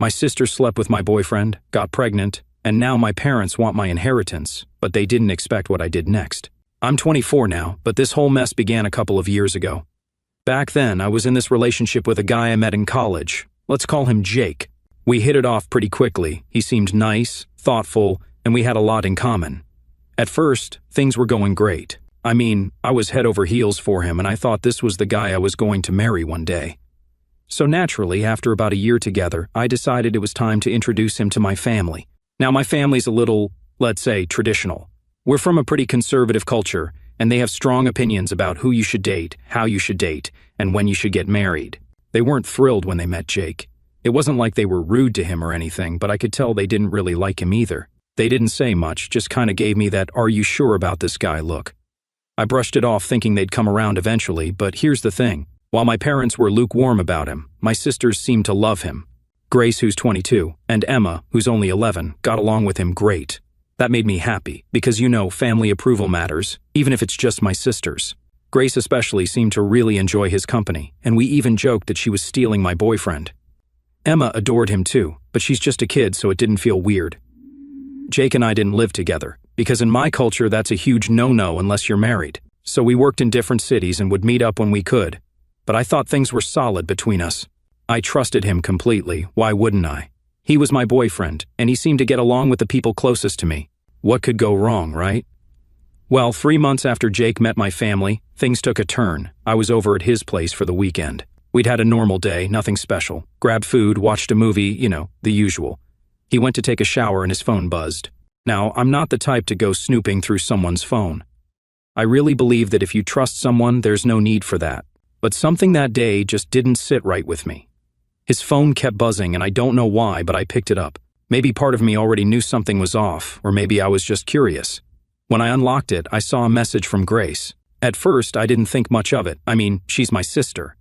My sister slept with my boyfriend, got pregnant, and now my parents want my inheritance, but they didn't expect what I did next. I'm 24 now, but this whole mess began a couple of years ago. Back then, I was in this relationship with a guy I met in college. Let's call him Jake. We hit it off pretty quickly. He seemed nice, thoughtful, and we had a lot in common. At first, things were going great. I mean, I was head over heels for him, and I thought this was the guy I was going to marry one day. So naturally, after about a year together, I decided it was time to introduce him to my family. Now, my family's a little, let's say, traditional. We're from a pretty conservative culture, and they have strong opinions about who you should date, how you should date, and when you should get married. They weren't thrilled when they met Jake. It wasn't like they were rude to him or anything, but I could tell they didn't really like him either. They didn't say much, just kind of gave me that "are you sure about this guy" look. I brushed it off thinking they'd come around eventually, but here's the thing. While my parents were lukewarm about him, my sisters seemed to love him. Grace, who's 22, and Emma, who's only 11, got along with him great. That made me happy, because family approval matters, even if it's just my sisters. Grace especially seemed to really enjoy his company, and we even joked that she was stealing my boyfriend. Emma adored him too, but she's just a kid, so it didn't feel weird. Jake and I didn't live together, because in my culture that's a huge no-no unless you're married. So we worked in different cities and would meet up when we could. But I thought things were solid between us. I trusted him completely, why wouldn't I? He was my boyfriend, and he seemed to get along with the people closest to me. What could go wrong, right? Well, 3 months after Jake met my family, things took a turn. I was over at his place for the weekend. We'd had a normal day, nothing special. Grabbed food, watched a movie, the usual. He went to take a shower and his phone buzzed. Now, I'm not the type to go snooping through someone's phone. I really believe that if you trust someone, there's no need for that. But something that day just didn't sit right with me. His phone kept buzzing and I don't know why, but I picked it up. Maybe part of me already knew something was off, or maybe I was just curious. When I unlocked it, I saw a message from Grace. At first, I didn't think much of it. I mean, she's my sister.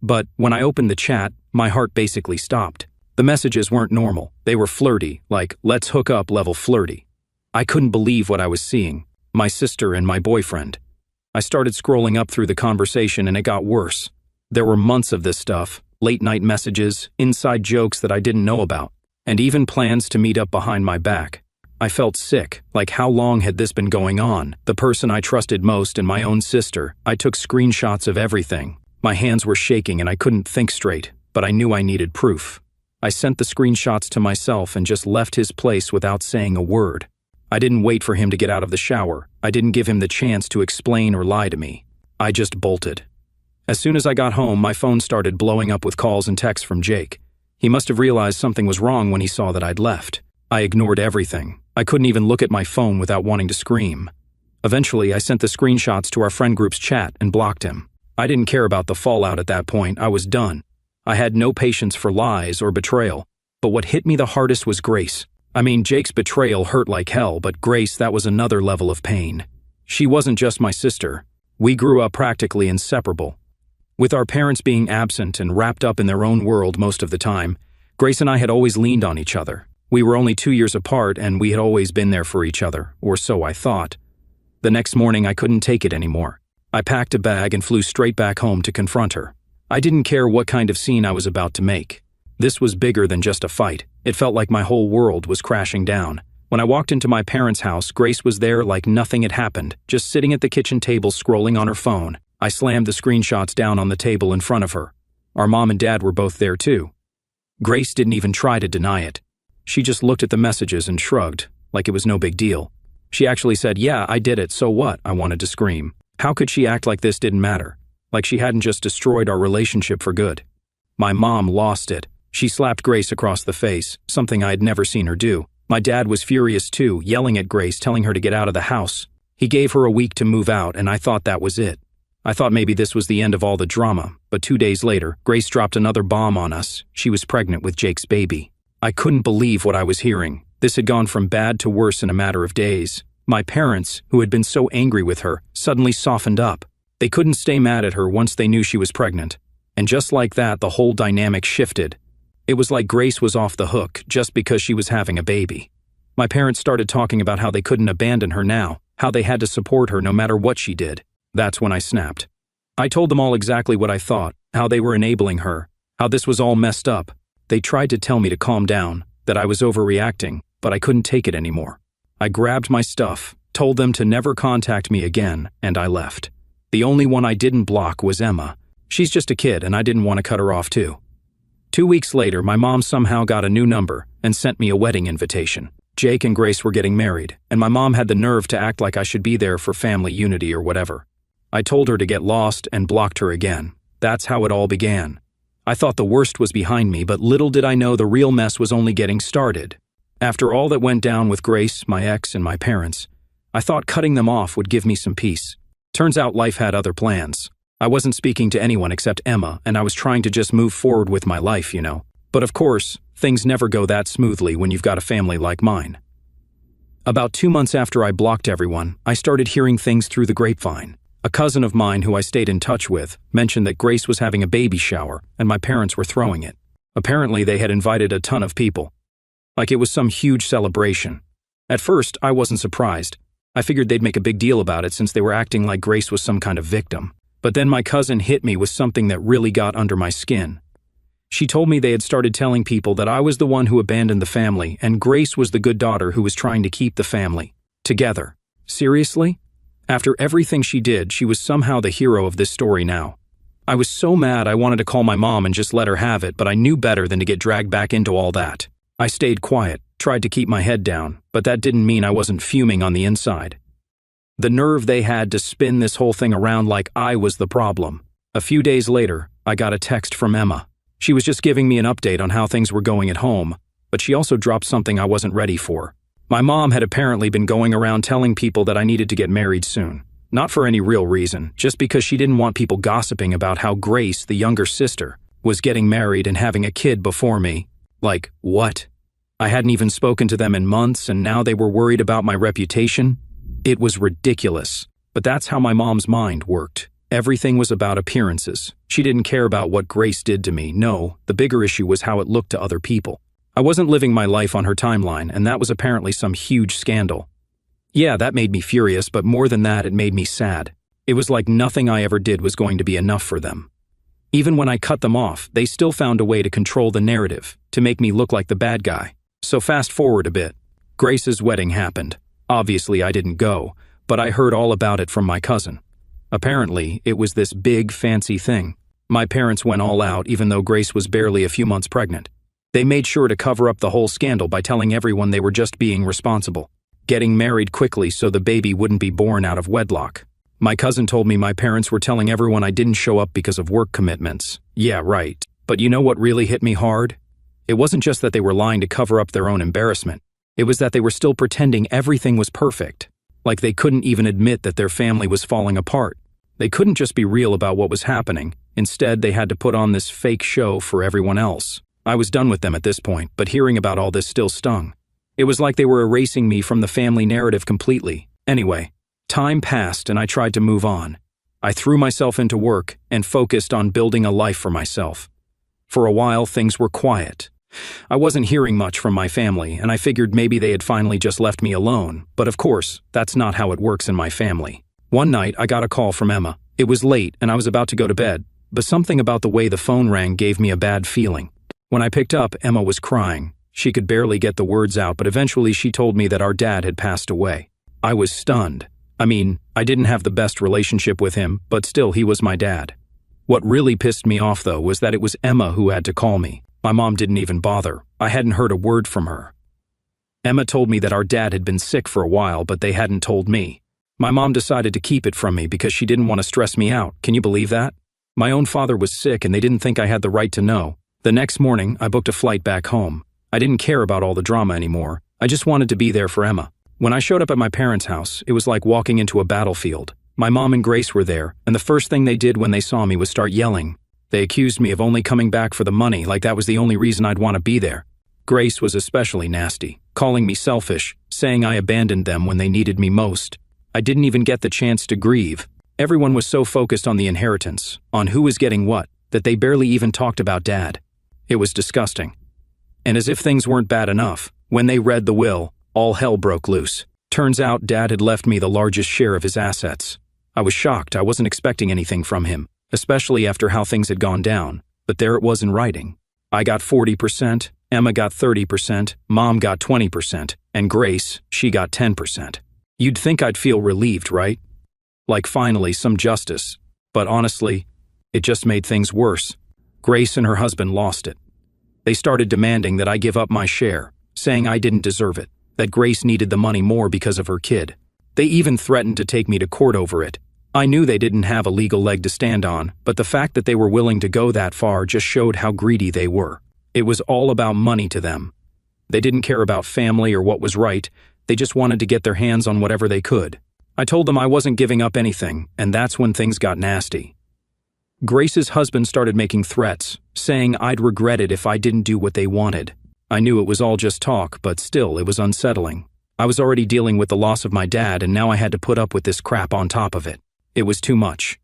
But when I opened the chat, my heart basically stopped. The messages weren't normal. They were flirty, like "let's hook up" level flirty. I couldn't believe what I was seeing. My sister and my boyfriend. I started scrolling up through the conversation and it got worse. There were months of this stuff, late-night messages, inside jokes that I didn't know about, and even plans to meet up behind my back. I felt sick, like how long had this been going on? The person I trusted most and my own sister. I took screenshots of everything. My hands were shaking and I couldn't think straight, but I knew I needed proof. I sent the screenshots to myself and just left his place without saying a word. I didn't wait for him to get out of the shower. I didn't give him the chance to explain or lie to me. I just bolted. As soon as I got home, my phone started blowing up with calls and texts from Jake. He must have realized something was wrong when he saw that I'd left. I ignored everything. I couldn't even look at my phone without wanting to scream. Eventually, I sent the screenshots to our friend group's chat and blocked him. I didn't care about the fallout at that point. I was done. I had no patience for lies or betrayal. But what hit me the hardest was Grace. I mean, Jake's betrayal hurt like hell, but Grace, that was another level of pain. She wasn't just my sister. We grew up practically inseparable. With our parents being absent and wrapped up in their own world most of the time, Grace and I had always leaned on each other. We were only 2 years apart and we had always been there for each other, or so I thought. The next morning I couldn't take it anymore. I packed a bag and flew straight back home to confront her. I didn't care what kind of scene I was about to make. This was bigger than just a fight. It felt like my whole world was crashing down. When I walked into my parents' house, Grace was there like nothing had happened, just sitting at the kitchen table scrolling on her phone. I slammed the screenshots down on the table in front of her. Our mom and dad were both there too. Grace didn't even try to deny it. She just looked at the messages and shrugged, like it was no big deal. She actually said, "Yeah, I did it, so what?" I wanted to scream. How could she act like this didn't matter? Like she hadn't just destroyed our relationship for good. My mom lost it. She slapped Grace across the face, something I had never seen her do. My dad was furious too, yelling at Grace, telling her to get out of the house. He gave her a week to move out, and I thought that was it. I thought maybe this was the end of all the drama, but 2 days later, Grace dropped another bomb on us. She was pregnant with Jake's baby. I couldn't believe what I was hearing. This had gone from bad to worse in a matter of days. My parents, who had been so angry with her, suddenly softened up. They couldn't stay mad at her once they knew she was pregnant. And just like that, the whole dynamic shifted. It was like Grace was off the hook just because she was having a baby. My parents started talking about how they couldn't abandon her now, how they had to support her no matter what she did. That's when I snapped. I told them all exactly what I thought, how they were enabling her, how this was all messed up. They tried to tell me to calm down, that I was overreacting, but I couldn't take it anymore. I grabbed my stuff, told them to never contact me again, and I left. The only one I didn't block was Emma. She's just a kid, and I didn't want to cut her off too. 2 weeks later, my mom somehow got a new number and sent me a wedding invitation. Jake and Grace were getting married, and my mom had the nerve to act like I should be there for family unity or whatever. I told her to get lost and blocked her again. That's how it all began. I thought the worst was behind me, but little did I know the real mess was only getting started. After all that went down with Grace, my ex, and my parents, I thought cutting them off would give me some peace. Turns out life had other plans. I wasn't speaking to anyone except Emma, and I was trying to just move forward with my life, you know. But of course, things never go that smoothly when you've got a family like mine. About 2 months after I blocked everyone, I started hearing things through the grapevine. A cousin of mine who I stayed in touch with mentioned that Grace was having a baby shower and my parents were throwing it. Apparently, they had invited a ton of people. Like it was some huge celebration. At first, I wasn't surprised. I figured they'd make a big deal about it since they were acting like Grace was some kind of victim. But then my cousin hit me with something that really got under my skin. She told me they had started telling people that I was the one who abandoned the family and Grace was the good daughter who was trying to keep the family together. Seriously? After everything she did, she was somehow the hero of this story now. I was so mad I wanted to call my mom and just let her have it, but I knew better than to get dragged back into all that. I stayed quiet, tried to keep my head down, but that didn't mean I wasn't fuming on the inside. The nerve they had to spin this whole thing around like I was the problem. A few days later, I got a text from Emma. She was just giving me an update on how things were going at home, but she also dropped something I wasn't ready for. My mom had apparently been going around telling people that I needed to get married soon. Not for any real reason, just because she didn't want people gossiping about how Grace, the younger sister, was getting married and having a kid before me. Like, what? I hadn't even spoken to them in months and now they were worried about my reputation? It was ridiculous. But that's how my mom's mind worked. Everything was about appearances. She didn't care about what Grace did to me. No, the bigger issue was how it looked to other people. I wasn't living my life on her timeline, and that was apparently some huge scandal. Yeah, that made me furious, but more than that, it made me sad. It was like nothing I ever did was going to be enough for them. Even when I cut them off, they still found a way to control the narrative, to make me look like the bad guy. So fast forward a bit. Grace's wedding happened. Obviously, I didn't go, but I heard all about it from my cousin. Apparently, it was this big, fancy thing. My parents went all out even though Grace was barely a few months pregnant. They made sure to cover up the whole scandal by telling everyone they were just being responsible. Getting married quickly so the baby wouldn't be born out of wedlock. My cousin told me my parents were telling everyone I didn't show up because of work commitments. Yeah, right. But you know what really hit me hard? It wasn't just that they were lying to cover up their own embarrassment. It was that they were still pretending everything was perfect. Like they couldn't even admit that their family was falling apart. They couldn't just be real about what was happening. Instead, they had to put on this fake show for everyone else. I was done with them at this point, but hearing about all this still stung. It was like they were erasing me from the family narrative completely. Anyway, time passed and I tried to move on. I threw myself into work and focused on building a life for myself. For a while, things were quiet. I wasn't hearing much from my family, and I figured maybe they had finally just left me alone, but of course, that's not how it works in my family. One night, I got a call from Emma. It was late, and I was about to go to bed, but something about the way the phone rang gave me a bad feeling. When I picked up, Emma was crying. She could barely get the words out, but eventually she told me that our dad had passed away. I was stunned. I mean, I didn't have the best relationship with him, but still he was my dad. What really pissed me off, though, was that it was Emma who had to call me. My mom didn't even bother. I hadn't heard a word from her. Emma told me that our dad had been sick for a while, but they hadn't told me. My mom decided to keep it from me because she didn't want to stress me out. Can you believe that? My own father was sick and they didn't think I had the right to know. The next morning, I booked a flight back home. I didn't care about all the drama anymore. I just wanted to be there for Emma. When I showed up at my parents' house, it was like walking into a battlefield. My mom and Grace were there, and the first thing they did when they saw me was start yelling. They accused me of only coming back for the money, like that was the only reason I'd want to be there. Grace was especially nasty, calling me selfish, saying I abandoned them when they needed me most. I didn't even get the chance to grieve. Everyone was so focused on the inheritance, on who was getting what, that they barely even talked about Dad. It was disgusting. And as if things weren't bad enough, when they read the will, all hell broke loose. Turns out Dad had left me the largest share of his assets. I was shocked. I wasn't expecting anything from him, especially after how things had gone down, but there it was in writing. I got 40%, Emma got 30%, Mom got 20%, and Grace, she got 10%. You'd think I'd feel relieved, right? Like finally some justice. But honestly, it just made things worse. Grace and her husband lost it. They started demanding that I give up my share, saying I didn't deserve it, that Grace needed the money more because of her kid. They even threatened to take me to court over it. I knew they didn't have a legal leg to stand on, but the fact that they were willing to go that far just showed how greedy they were. It was all about money to them. They didn't care about family or what was right, they just wanted to get their hands on whatever they could. I told them I wasn't giving up anything, and that's when things got nasty. Grace's husband started making threats, saying I'd regret it if I didn't do what they wanted. I knew it was all just talk, but still, it was unsettling. I was already dealing with the loss of my dad, and now I had to put up with this crap on top of it. It was too much.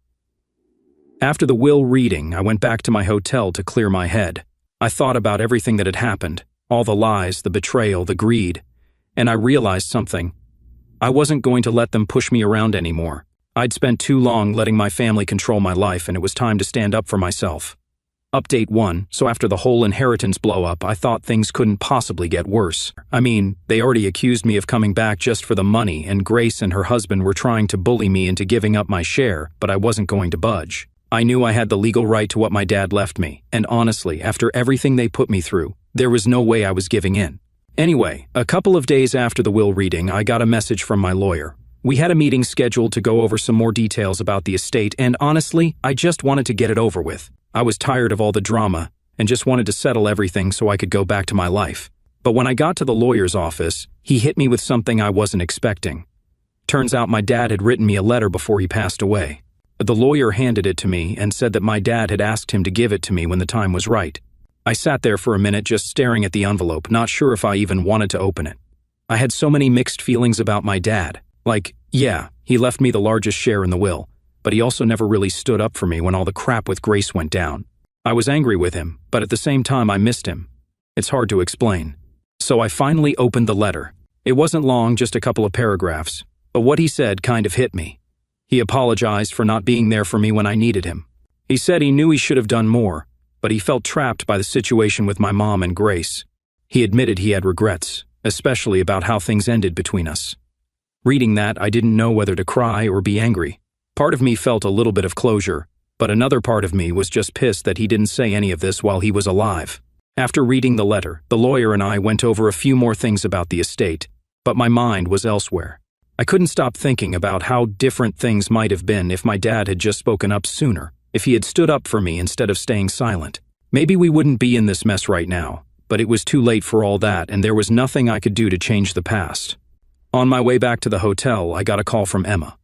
After the will reading, I went back to my hotel to clear my head. I thought about everything that had happened, all the lies, the betrayal, the greed, and I realized something. I wasn't going to let them push me around anymore. I'd spent too long letting my family control my life, and it was time to stand up for myself. Update 1, so after the whole inheritance blow-up, I thought things couldn't possibly get worse. I mean, they already accused me of coming back just for the money, and Grace and her husband were trying to bully me into giving up my share, but I wasn't going to budge. I knew I had the legal right to what my dad left me, and honestly, after everything they put me through, there was no way I was giving in. Anyway, a couple of days after the will reading, I got a message from my lawyer. We had a meeting scheduled to go over some more details about the estate, and honestly, I just wanted to get it over with. I was tired of all the drama and just wanted to settle everything so I could go back to my life. But when I got to the lawyer's office, he hit me with something I wasn't expecting. Turns out my dad had written me a letter before he passed away. The lawyer handed it to me and said that my dad had asked him to give it to me when the time was right. I sat there for a minute just staring at the envelope, not sure if I even wanted to open it. I had so many mixed feelings about my dad. Like, yeah, he left me the largest share in the will, but he also never really stood up for me when all the crap with Grace went down. I was angry with him, but at the same time I missed him. It's hard to explain. So I finally opened the letter. It wasn't long, just a couple of paragraphs, but what he said kind of hit me. He apologized for not being there for me when I needed him. He said he knew he should have done more, but he felt trapped by the situation with my mom and Grace. He admitted he had regrets, especially about how things ended between us. Reading that, I didn't know whether to cry or be angry. Part of me felt a little bit of closure, but another part of me was just pissed that he didn't say any of this while he was alive. After reading the letter, the lawyer and I went over a few more things about the estate, but my mind was elsewhere. I couldn't stop thinking about how different things might have been if my dad had just spoken up sooner, if he had stood up for me instead of staying silent. Maybe we wouldn't be in this mess right now, but it was too late for all that, and there was nothing I could do to change the past. On my way back to the hotel, I got a call from Emma.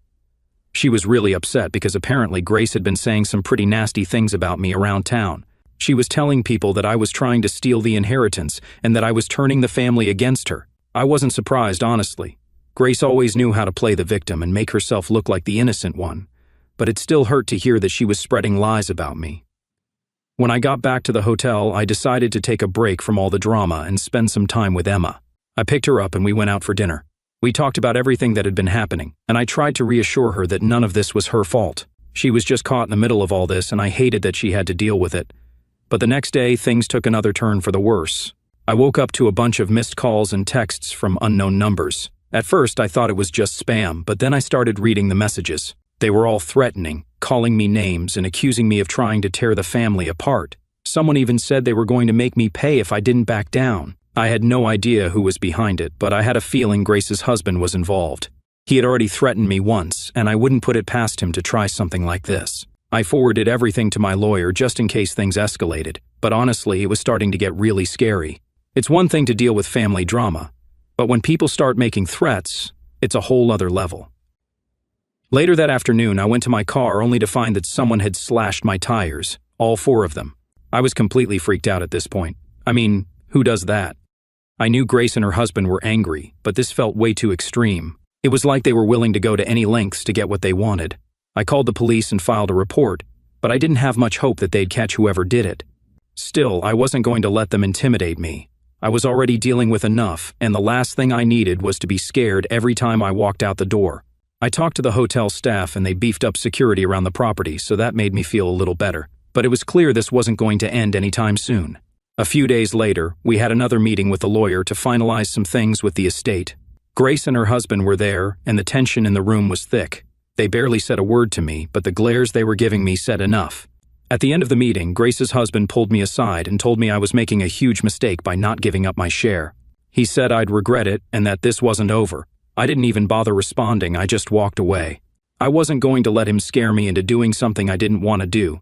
She was really upset because apparently Grace had been saying some pretty nasty things about me around town. She was telling people that I was trying to steal the inheritance and that I was turning the family against her. I wasn't surprised, honestly. Grace always knew how to play the victim and make herself look like the innocent one, but it still hurt to hear that she was spreading lies about me. When I got back to the hotel, I decided to take a break from all the drama and spend some time with Emma. I picked her up and we went out for dinner. We talked about everything that had been happening, and I tried to reassure her that none of this was her fault. She was just caught in the middle of all this, and I hated that she had to deal with it. But the next day, things took another turn for the worse. I woke up to a bunch of missed calls and texts from unknown numbers. At first, I thought it was just spam, but then I started reading the messages. They were all threatening, calling me names and accusing me of trying to tear the family apart. Someone even said they were going to make me pay if I didn't back down. I had no idea who was behind it, but I had a feeling Grace's husband was involved. He had already threatened me once, and I wouldn't put it past him to try something like this. I forwarded everything to my lawyer just in case things escalated, but honestly, it was starting to get really scary. It's one thing to deal with family drama, but when people start making threats, it's a whole other level. Later that afternoon, I went to my car only to find that someone had slashed my tires, all 4 of them. I was completely freaked out at this point. I mean, who does that? I knew Grace and her husband were angry, but this felt way too extreme. It was like they were willing to go to any lengths to get what they wanted. I called the police and filed a report, but I didn't have much hope that they'd catch whoever did it. Still, I wasn't going to let them intimidate me. I was already dealing with enough, and the last thing I needed was to be scared every time I walked out the door. I talked to the hotel staff and they beefed up security around the property, so that made me feel a little better. But it was clear this wasn't going to end anytime soon. A few days later, we had another meeting with the lawyer to finalize some things with the estate. Grace and her husband were there, and the tension in the room was thick. They barely said a word to me, but the glares they were giving me said enough. At the end of the meeting, Grace's husband pulled me aside and told me I was making a huge mistake by not giving up my share. He said I'd regret it and that this wasn't over. I didn't even bother responding, I just walked away. I wasn't going to let him scare me into doing something I didn't want to do.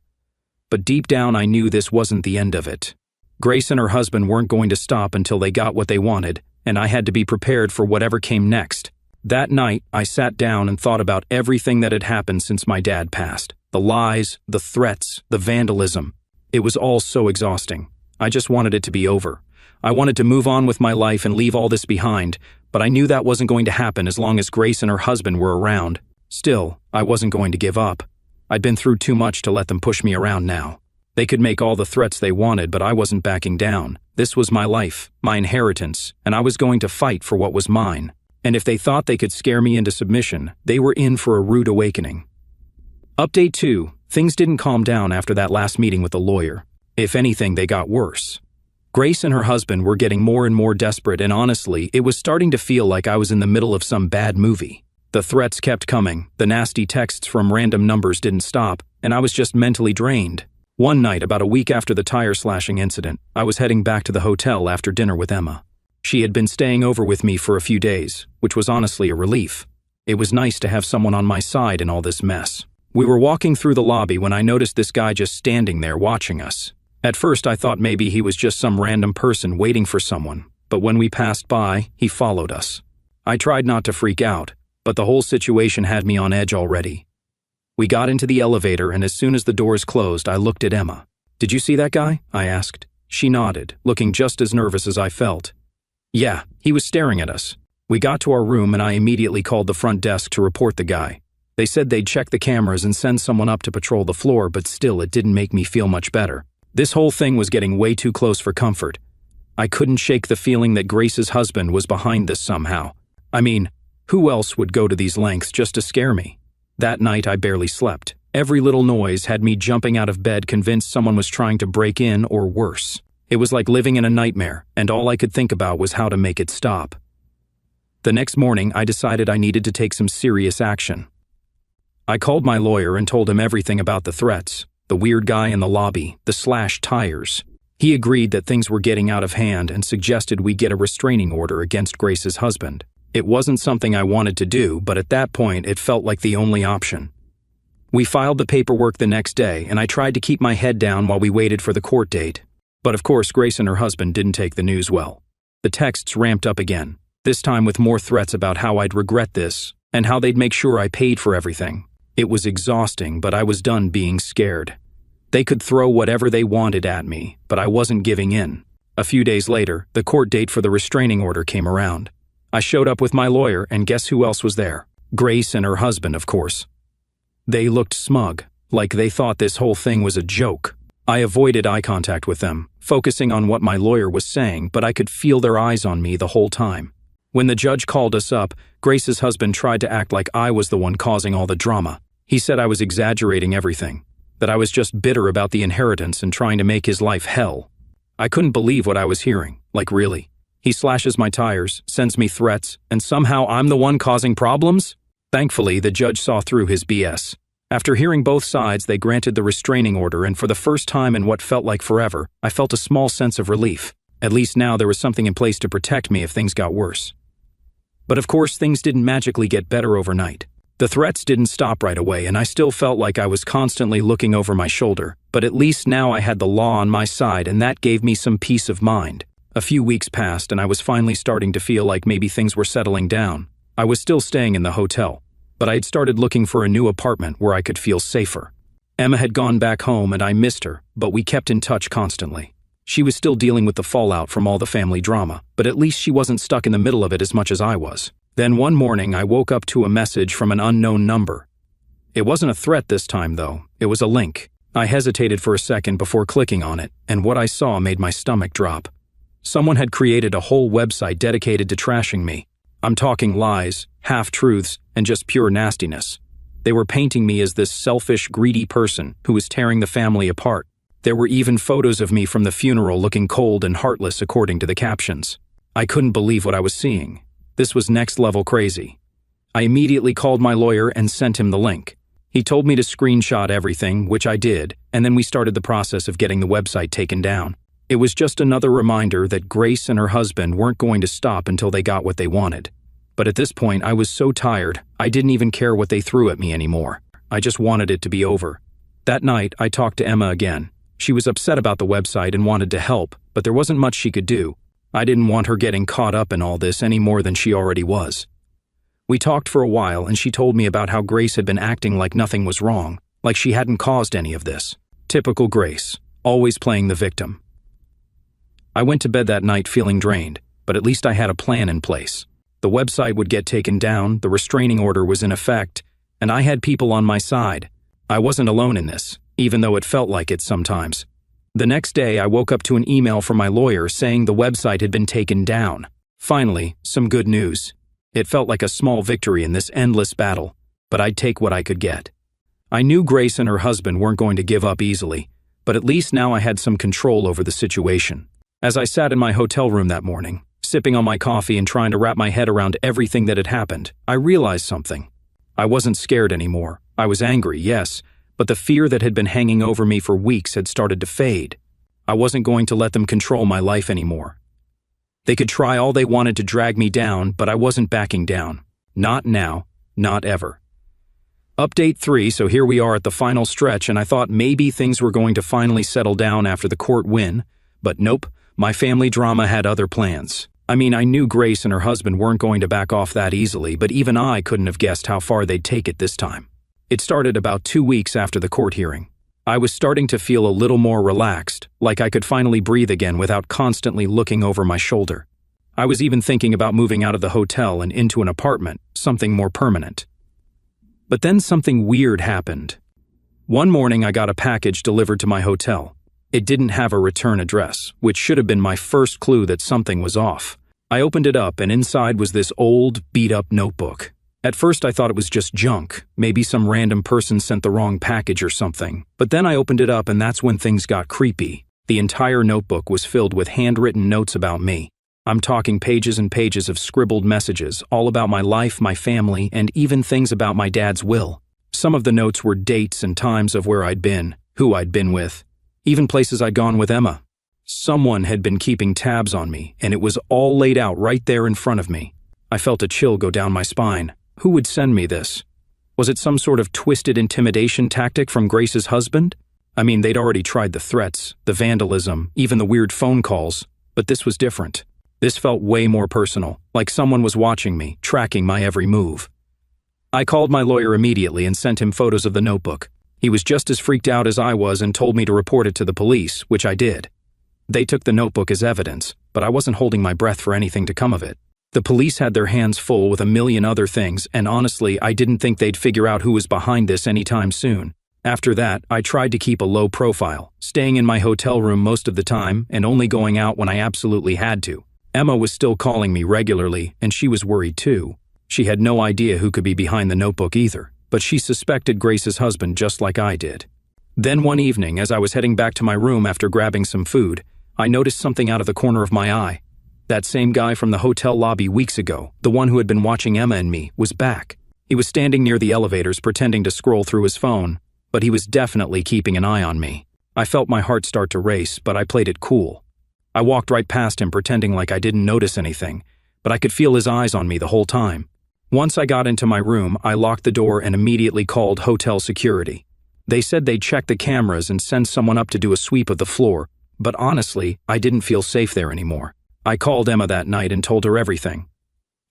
But deep down I knew this wasn't the end of it. Grace and her husband weren't going to stop until they got what they wanted, and I had to be prepared for whatever came next. That night, I sat down and thought about everything that had happened since my dad passed. The lies, the threats, the vandalism. It was all so exhausting. I just wanted it to be over. I wanted to move on with my life and leave all this behind, but I knew that wasn't going to happen as long as Grace and her husband were around. Still, I wasn't going to give up. I'd been through too much to let them push me around now. They could make all the threats they wanted, but I wasn't backing down. This was my life, my inheritance, and I was going to fight for what was mine. And if they thought they could scare me into submission, they were in for a rude awakening. Update 2. Things didn't calm down after that last meeting with the lawyer. If anything, they got worse. Grace and her husband were getting more and more desperate, and honestly, it was starting to feel like I was in the middle of some bad movie. The threats kept coming, the nasty texts from random numbers didn't stop, and I was just mentally drained. One night, about a week after the tire slashing incident, I was heading back to the hotel after dinner with Emma. She had been staying over with me for a few days, which was honestly a relief. It was nice to have someone on my side in all this mess. We were walking through the lobby when I noticed this guy just standing there watching us. At first I thought maybe he was just some random person waiting for someone, but when we passed by, he followed us. I tried not to freak out, but the whole situation had me on edge already. We got into the elevator, and as soon as the doors closed, I looked at Emma. "Did you see that guy?" I asked. She nodded, looking just as nervous as I felt. "Yeah, he was staring at us." We got to our room, and I immediately called the front desk to report the guy. They said they'd check the cameras and send someone up to patrol the floor, but still it didn't make me feel much better. This whole thing was getting way too close for comfort. I couldn't shake the feeling that Grace's husband was behind this somehow. I mean, who else would go to these lengths just to scare me? That night I barely slept. Every little noise had me jumping out of bed, convinced someone was trying to break in or worse. It was like living in a nightmare, and all I could think about was how to make it stop. The next morning, I decided I needed to take some serious action. I called my lawyer and told him everything about the threats, the weird guy in the lobby, the slashed tires. He agreed that things were getting out of hand and suggested we get a restraining order against Grace's husband. It wasn't something I wanted to do, but at that point it felt like the only option. We filed the paperwork the next day, and I tried to keep my head down while we waited for the court date. But of course, Grace and her husband didn't take the news well. The texts ramped up again, this time with more threats about how I'd regret this, and how they'd make sure I paid for everything. It was exhausting, but I was done being scared. They could throw whatever they wanted at me, but I wasn't giving in. A few days later, the court date for the restraining order came around. I showed up with my lawyer, and guess who else was there? Grace and her husband, of course. They looked smug, like they thought this whole thing was a joke. I avoided eye contact with them, focusing on what my lawyer was saying, but I could feel their eyes on me the whole time. When the judge called us up, Grace's husband tried to act like I was the one causing all the drama. He said I was exaggerating everything, that I was just bitter about the inheritance and trying to make his life hell. I couldn't believe what I was hearing, like really. He slashes my tires, sends me threats, and somehow I'm the one causing problems? Thankfully, the judge saw through his BS. After hearing both sides, they granted the restraining order, and for the first time in what felt like forever, I felt a small sense of relief. At least now there was something in place to protect me if things got worse. But of course, things didn't magically get better overnight. The threats didn't stop right away, and I still felt like I was constantly looking over my shoulder, but at least now I had the law on my side, and that gave me some peace of mind. A few weeks passed, and I was finally starting to feel like maybe things were settling down. I was still staying in the hotel, but I had started looking for a new apartment where I could feel safer. Emma had gone back home, and I missed her, but we kept in touch constantly. She was still dealing with the fallout from all the family drama, but at least she wasn't stuck in the middle of it as much as I was. Then one morning, I woke up to a message from an unknown number. It wasn't a threat this time, though. It was a link. I hesitated for a second before clicking on it, and what I saw made my stomach drop. Someone had created a whole website dedicated to trashing me. I'm talking lies, half-truths, and just pure nastiness. They were painting me as this selfish, greedy person who was tearing the family apart. There were even photos of me from the funeral looking cold and heartless according to the captions. I couldn't believe what I was seeing. This was next level crazy. I immediately called my lawyer and sent him the link. He told me to screenshot everything, which I did, and then we started the process of getting the website taken down. It was just another reminder that Grace and her husband weren't going to stop until they got what they wanted. But at this point, I was so tired, I didn't even care what they threw at me anymore. I just wanted it to be over. That night, I talked to Emma again. She was upset about the website and wanted to help, but there wasn't much she could do. I didn't want her getting caught up in all this any more than she already was. We talked for a while and she told me about how Grace had been acting like nothing was wrong, like she hadn't caused any of this. Typical Grace, always playing the victim. I went to bed that night feeling drained, but at least I had a plan in place. The website would get taken down, the restraining order was in effect, and I had people on my side. I wasn't alone in this, even though it felt like it sometimes. The next day, I woke up to an email from my lawyer saying the website had been taken down. Finally, some good news. It felt like a small victory in this endless battle, but I'd take what I could get. I knew Grace and her husband weren't going to give up easily, but at least now I had some control over the situation. As I sat in my hotel room that morning, sipping on my coffee and trying to wrap my head around everything that had happened, I realized something. I wasn't scared anymore. I was angry, yes, but the fear that had been hanging over me for weeks had started to fade. I wasn't going to let them control my life anymore. They could try all they wanted to drag me down, but I wasn't backing down. Not now, not ever. Update 3, so here we are at the final stretch, and I thought maybe things were going to finally settle down after the court win, but nope, my family drama had other plans. I mean, I knew Grace and her husband weren't going to back off that easily, but even I couldn't have guessed how far they'd take it this time. It started about 2 weeks after the court hearing. I was starting to feel a little more relaxed, like I could finally breathe again without constantly looking over my shoulder. I was even thinking about moving out of the hotel and into an apartment, something more permanent. But then something weird happened. One morning I got a package delivered to my hotel. It didn't have a return address, which should have been my first clue that something was off. I opened it up and inside was this old, beat-up notebook. At first I thought it was just junk, maybe some random person sent the wrong package or something. But then I opened it up and that's when things got creepy. The entire notebook was filled with handwritten notes about me. I'm talking pages and pages of scribbled messages, all about my life, my family, and even things about my dad's will. Some of the notes were dates and times of where I'd been, who I'd been with, even places I'd gone with Emma. Someone had been keeping tabs on me, and it was all laid out right there in front of me. I felt a chill go down my spine. Who would send me this? Was it some sort of twisted intimidation tactic from Grace's husband? I mean, they'd already tried the threats, the vandalism, even the weird phone calls, but this was different. This felt way more personal, like someone was watching me, tracking my every move. I called my lawyer immediately and sent him photos of the notebook. He was just as freaked out as I was and told me to report it to the police, which I did. They took the notebook as evidence, but I wasn't holding my breath for anything to come of it. The police had their hands full with a million other things, and honestly, I didn't think they'd figure out who was behind this anytime soon. After that, I tried to keep a low profile, staying in my hotel room most of the time and only going out when I absolutely had to. Emma was still calling me regularly, and she was worried too. She had no idea who could be behind the notebook either, but she suspected Grace's husband just like I did. Then one evening, as I was heading back to my room after grabbing some food, I noticed something out of the corner of my eye. That same guy from the hotel lobby weeks ago, the one who had been watching Emma and me, was back. He was standing near the elevators pretending to scroll through his phone, but he was definitely keeping an eye on me. I felt my heart start to race, but I played it cool. I walked right past him pretending like I didn't notice anything, but I could feel his eyes on me the whole time. Once I got into my room, I locked the door and immediately called hotel security. They said they'd check the cameras and send someone up to do a sweep of the floor, but honestly, I didn't feel safe there anymore. I called Emma that night and told her everything.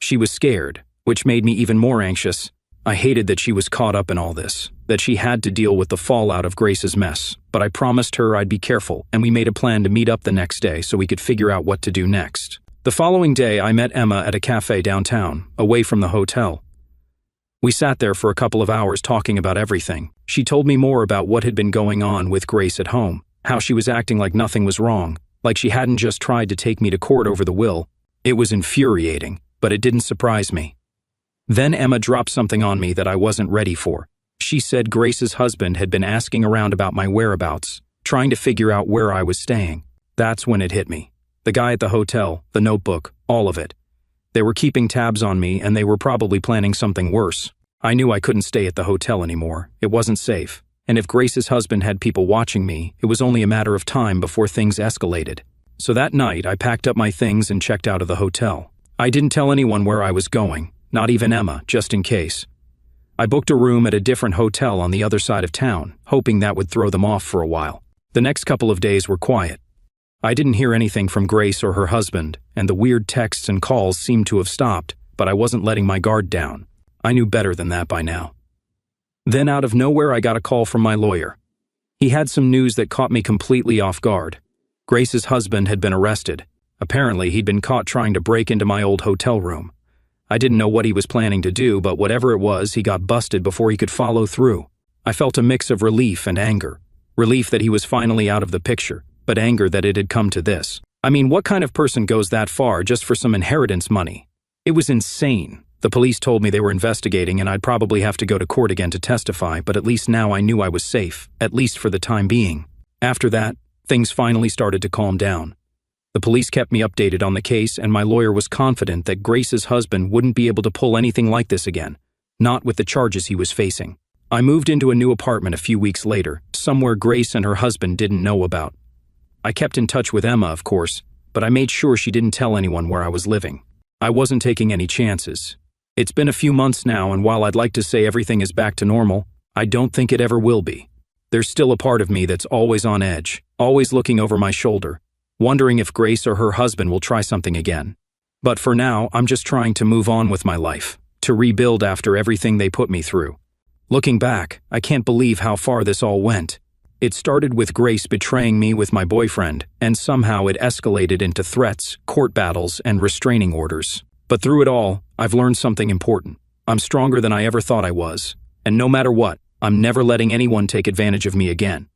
She was scared, which made me even more anxious. I hated that she was caught up in all this, that she had to deal with the fallout of Grace's mess, but I promised her I'd be careful, and we made a plan to meet up the next day so we could figure out what to do next. The following day, I met Emma at a cafe downtown, away from the hotel. We sat there for a couple of hours talking about everything. She told me more about what had been going on with Grace at home, how she was acting like nothing was wrong, like she hadn't just tried to take me to court over the will. It was infuriating, but it didn't surprise me. Then Emma dropped something on me that I wasn't ready for. She said Grace's husband had been asking around about my whereabouts, trying to figure out where I was staying. That's when it hit me. The guy at the hotel, the notebook, all of it. They were keeping tabs on me, and they were probably planning something worse. I knew I couldn't stay at the hotel anymore. It wasn't safe. And if Grace's husband had people watching me, it was only a matter of time before things escalated. So that night, I packed up my things and checked out of the hotel. I didn't tell anyone where I was going, not even Emma, just in case. I booked a room at a different hotel on the other side of town, hoping that would throw them off for a while. The next couple of days were quiet. I didn't hear anything from Grace or her husband, and the weird texts and calls seemed to have stopped, but I wasn't letting my guard down. I knew better than that by now. Then out of nowhere I got a call from my lawyer. He had some news that caught me completely off guard. Grace's husband had been arrested. Apparently he'd been caught trying to break into my old hotel room. I didn't know what he was planning to do, but whatever it was, he got busted before he could follow through. I felt a mix of relief and anger. Relief that he was finally out of the picture, but anger that it had come to this. I mean, what kind of person goes that far just for some inheritance money? It was insane. The police told me they were investigating and I'd probably have to go to court again to testify, but at least now I knew I was safe, at least for the time being. After that, things finally started to calm down. The police kept me updated on the case, and my lawyer was confident that Grace's husband wouldn't be able to pull anything like this again, not with the charges he was facing. I moved into a new apartment a few weeks later, somewhere Grace and her husband didn't know about. I kept in touch with Emma, of course, but I made sure she didn't tell anyone where I was living. I wasn't taking any chances. It's been a few months now, and while I'd like to say everything is back to normal, I don't think it ever will be. There's still a part of me that's always on edge, always looking over my shoulder, wondering if Grace or her husband will try something again. But for now, I'm just trying to move on with my life, to rebuild after everything they put me through. Looking back, I can't believe how far this all went. It started with Grace betraying me with my boyfriend, and somehow it escalated into threats, court battles, and restraining orders. But through it all, I've learned something important. I'm stronger than I ever thought I was, and no matter what, I'm never letting anyone take advantage of me again.